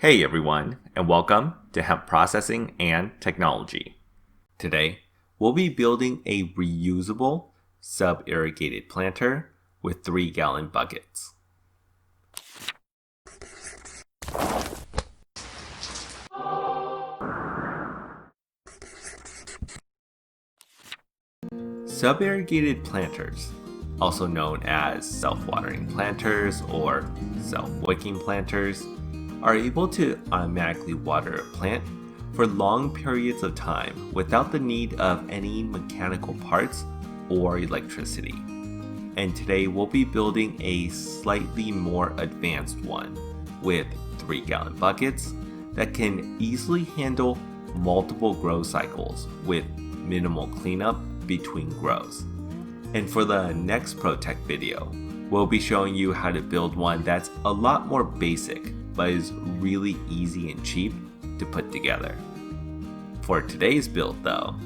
Hey everyone, and welcome to Hemp Processing and Technology. Today, we'll be building a reusable sub-irrigated planter with 3-gallon buckets. Sub-irrigated planters, also known as self-watering planters or self-wicking planters, are able to automatically water a plant for long periods of time without the need of any mechanical parts or electricity. And today we'll be building a slightly more advanced one with 3-gallon buckets that can easily handle multiple grow cycles with minimal cleanup between grows. And for the next ProTech video, we'll be showing you how to build one that's a lot more basic but is really easy and cheap to put together. For today's build though,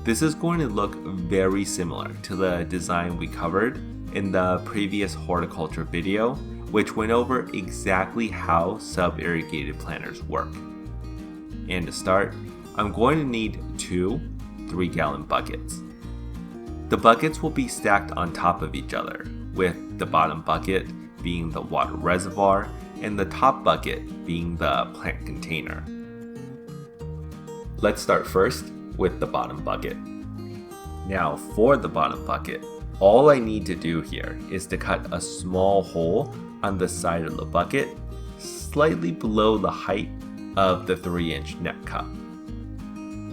this is going to look very similar to the design we covered in the previous horticulture video, which went over exactly how sub-irrigated planters work. And to start, I'm going to need 2 3-gallon buckets. The buckets will be stacked on top of each other, with the bottom bucket being the water reservoir and the top bucket being the plant container. Let's start first with the bottom bucket. Now for the bottom bucket, all I need to do here is to cut a small hole on the side of the bucket, slightly below the height of the 3-inch net cup.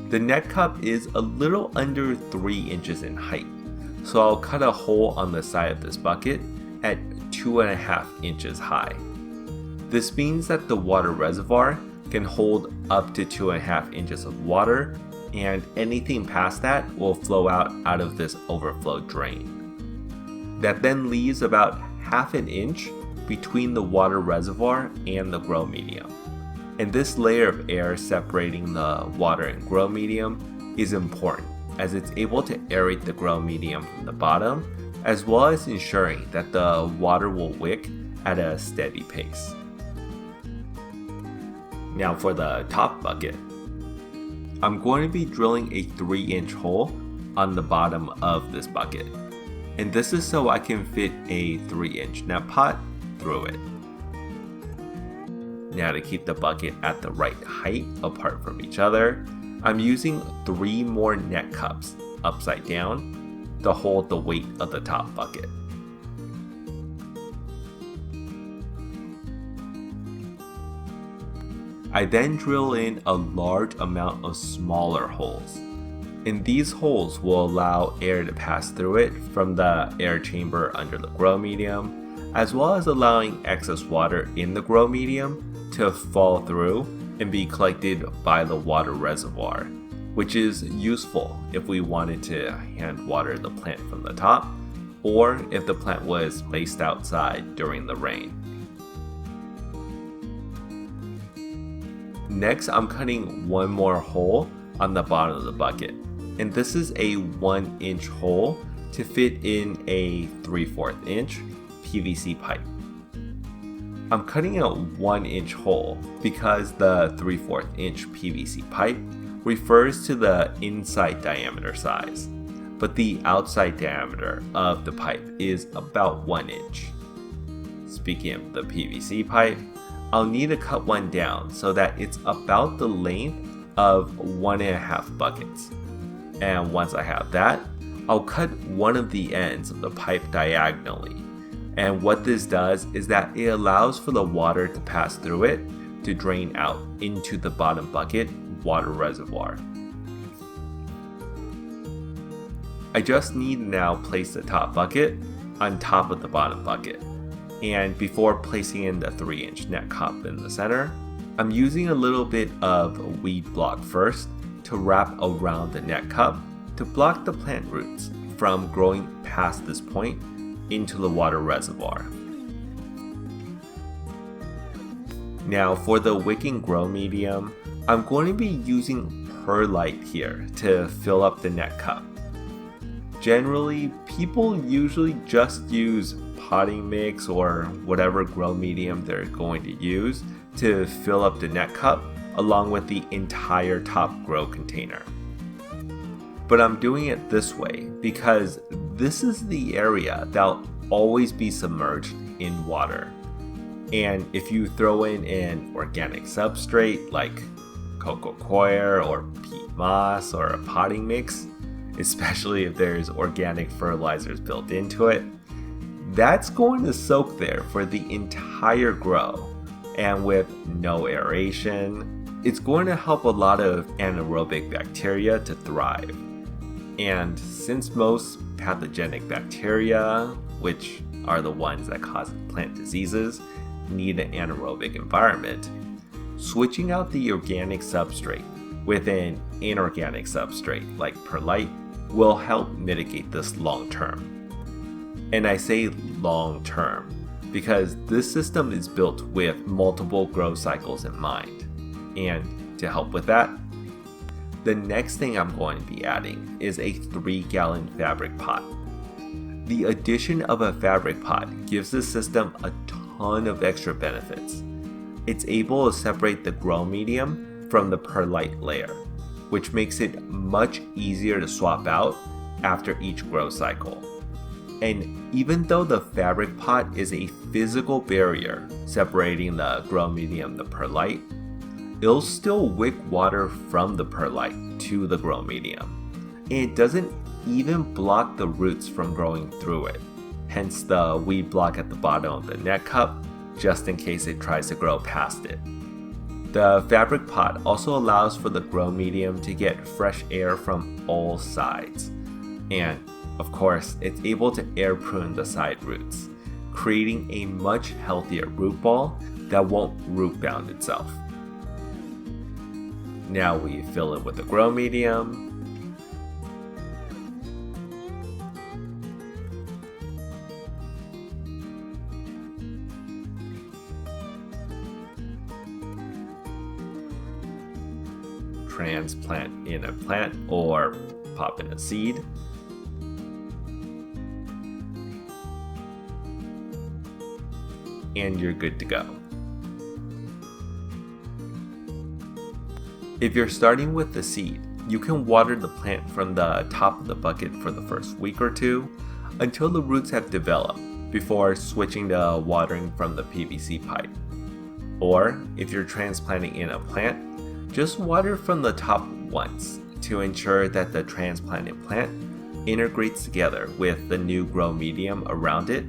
The net cup is a little under 3 inches in height, so I'll cut a hole on the side of this bucket at 2.5 inches high. This means that the water reservoir can hold up to 2.5 inches of water, and anything past that will flow out of this overflow drain. That then leaves about 1/2 inch between the water reservoir and the grow medium. And this layer of air separating the water and grow medium is important, as it's able to aerate the grow medium from the bottom, as well as ensuring that the water will wick at a steady pace. Now for the top bucket, I'm going to be drilling a 3-inch hole on the bottom of this bucket, and this is so I can fit a 3-inch net pot through it. Now to keep the bucket at the right height apart from each other, I'm using 3 more net cups upside down to hold the weight of the top bucket. I then drill in a large amount of smaller holes, and these holes will allow air to pass through it from the air chamber under the grow medium, as well as allowing excess water in the grow medium to fall through and be collected by the water reservoir, which is useful if we wanted to hand water the plant from the top, or if the plant was placed outside during the rain. Next, I'm cutting one more hole on the bottom of the bucket, and this is a 1-inch hole to fit in a 3/4 inch PVC pipe. I'm cutting a 1-inch hole because the 3/4 inch PVC pipe refers to the inside diameter size, but the outside diameter of the pipe is about 1 inch. Speaking of the PVC pipe, I'll need to cut one down so that it's about the length of 1.5 buckets. And once I have that, I'll cut one of the ends of the pipe diagonally. And what this does is that it allows for the water to pass through it to drain out into the bottom bucket water reservoir. I just need to now place the top bucket on top of the bottom bucket. And before placing in the 3-inch net cup in the center, I'm using a little bit of weed block first to wrap around the net cup to block the plant roots from growing past this point into the water reservoir. Now for the wicking grow medium, I'm going to be using perlite here to fill up the net cup. Generally, people usually just use potting mix or whatever grow medium they're going to use to fill up the net cup along with the entire top grow container. But I'm doing it this way because this is the area that'll always be submerged in water. And if you throw in an organic substrate like coco coir or peat moss or a potting mix, especially if there's organic fertilizers built into it, that's going to soak there for the entire grow. And with no aeration, it's going to help a lot of anaerobic bacteria to thrive. And since most pathogenic bacteria, which are the ones that cause plant diseases, need an anaerobic environment, switching out the organic substrate with an inorganic substrate like perlite will help mitigate this long term. And I say long term because this system is built with multiple grow cycles in mind. And to help with that, the next thing I'm going to be adding is a 3-gallon fabric pot. The addition of a fabric pot gives the system a ton of extra benefits. It's able to separate the grow medium from the perlite layer, which makes it much easier to swap out after each grow cycle. And even though the fabric pot is a physical barrier separating the grow medium, the perlite, it'll still wick water from the perlite to the grow medium. And it doesn't even block the roots from growing through it, hence the weed block at the bottom of the net cup, just in case it tries to grow past it. The fabric pot also allows for the grow medium to get fresh air from all sides. And of course, it's able to air prune the side roots, creating a much healthier root ball that won't root bound itself. Now we fill it with the grow medium. Transplant in a plant or pop in a seed. And you're good to go. If you're starting with the seed, you can water the plant from the top of the bucket for the first week or two until the roots have developed before switching to watering from the PVC pipe. Or if you're transplanting in a plant, just water from the top once to ensure that the transplanted plant integrates together with the new grow medium around it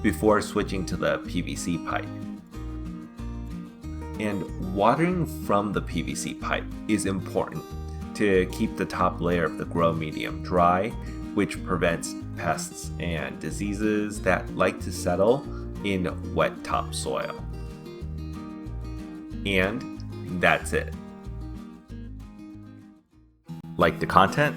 before switching to the PVC pipe. And watering from the PVC pipe is important to keep the top layer of the grow medium dry, which prevents pests and diseases that like to settle in wet topsoil. And that's it. Like the content?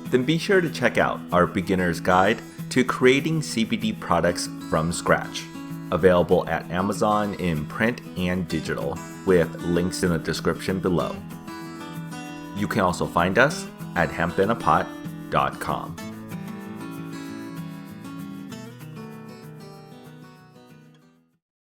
Then be sure to check out our beginner's guide to creating CBD products from scratch, available at Amazon in print and digital, with links in the description below. You can also find us at hempinapot.com.